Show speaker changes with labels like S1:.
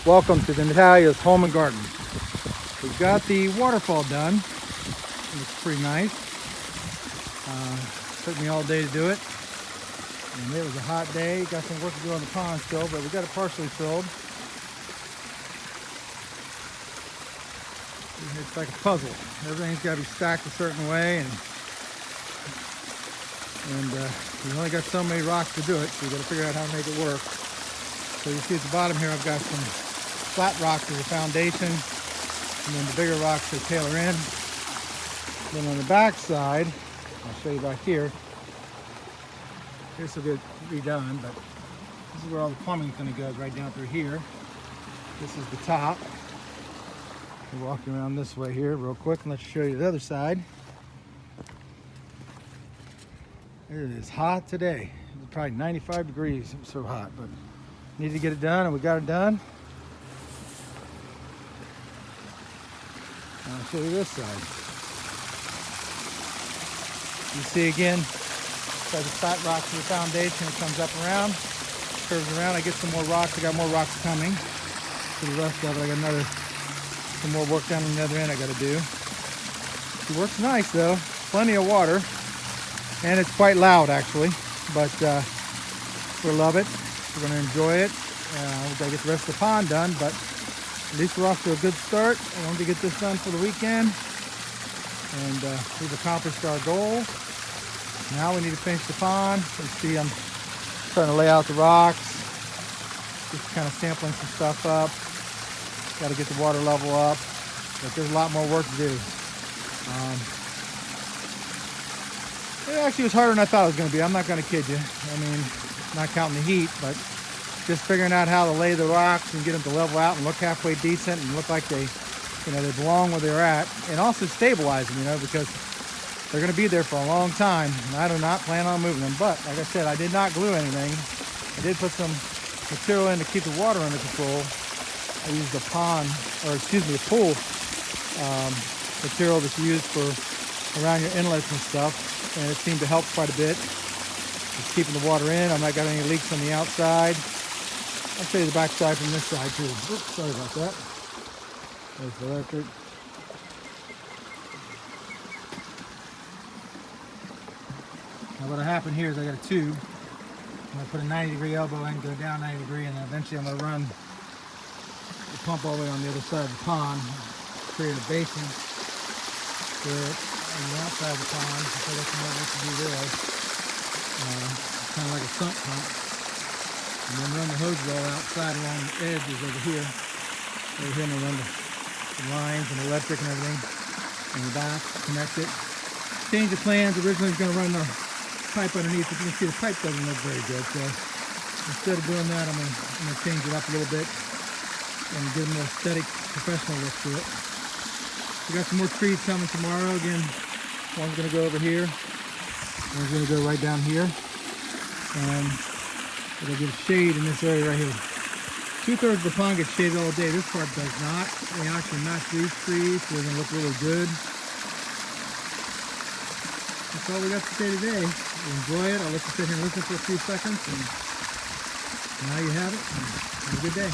S1: Welcome to the Natalia's Home and Garden. We've got the waterfall done. It looks pretty nice. Took me all day to do it. And it was a hot day. Got some work to do on the pond still, but we got it partially filled. It's like a puzzle. Everything's got to be stacked a certain way, and we've only got so many rocks to do it, so we've got to figure out how to make it work. So you see at the bottom here, I've got some flat rocks as a foundation, and then the bigger rocks they tailor in. Then on the back side, I'll show you back here. This will get redone, but this is where all the plumbing's going to go, right down through here. This is the top. We're walking around this way here real quick, and let's show you the other side. It is hot today. It's probably 95 degrees. It was so hot, but need to get it done, and we got it done. I'll show you this side. You see again, by the flat rocks to the foundation, it comes up around, curves around. I get some more rocks. I got more rocks coming. For the rest of it, I got some more work down on the other end I got to do. It works nice though. Plenty of water, and it's quite loud actually, but we'll love it. We're going to enjoy it. We've got to get the rest of the pond done, but at least we're off to a good start. I wanted to get this done for the weekend, and we've accomplished our goal. Now we need to finish the pond. You see I'm trying to lay out the rocks, just kind of sampling some stuff up. Got to get the water level up, but there's a lot more work to do. It actually was harder than I thought it was going to be. I'm not going to kid you. I mean, not counting the heat, but just figuring out how to lay the rocks and get them to level out and look halfway decent and look like they belong where they're at, and also stabilize them, because they're going to be there for a long time, and I do not plan on moving them. But like I said, I did not glue anything. I did put some material in to keep the water under control. I used a pool material that's used for around your inlets and stuff, and it seemed to help quite a bit. It's keeping the water in. I'm not got any leaks on the outside. I'll show you the back side from this side too. Oops, sorry about that. There's the electric. Now what'll happen here is I got a tube. I'm going to put a 90-degree elbow in, go down 90 degree, and then eventually I'm going to run the pump all the way on the other side of the pond, create a basin for it on the outside of the pond. So that's what to do there. Kind of like a sump pump. And then run the hose roll outside along the edges over here. Over here, and run the lines and electric and everything in the back, connect it. Change the plans. Originally I was going to run the pipe underneath, but you can see the pipe doesn't look very good. So instead of doing that, I'm going to change it up a little bit and give a more aesthetic, professional look to it. We got some more trees coming tomorrow. Again, one's going to go over here. One's going to go right down here. And it'll give shade in this area right here. 2/3 of the pond gets shaded all day. This part does not. We actually match these trees, so they're going to look really good. That's all we got to say today. Enjoy it. I'll let you sit here and listen for a few seconds. And now you have it. Have a good day.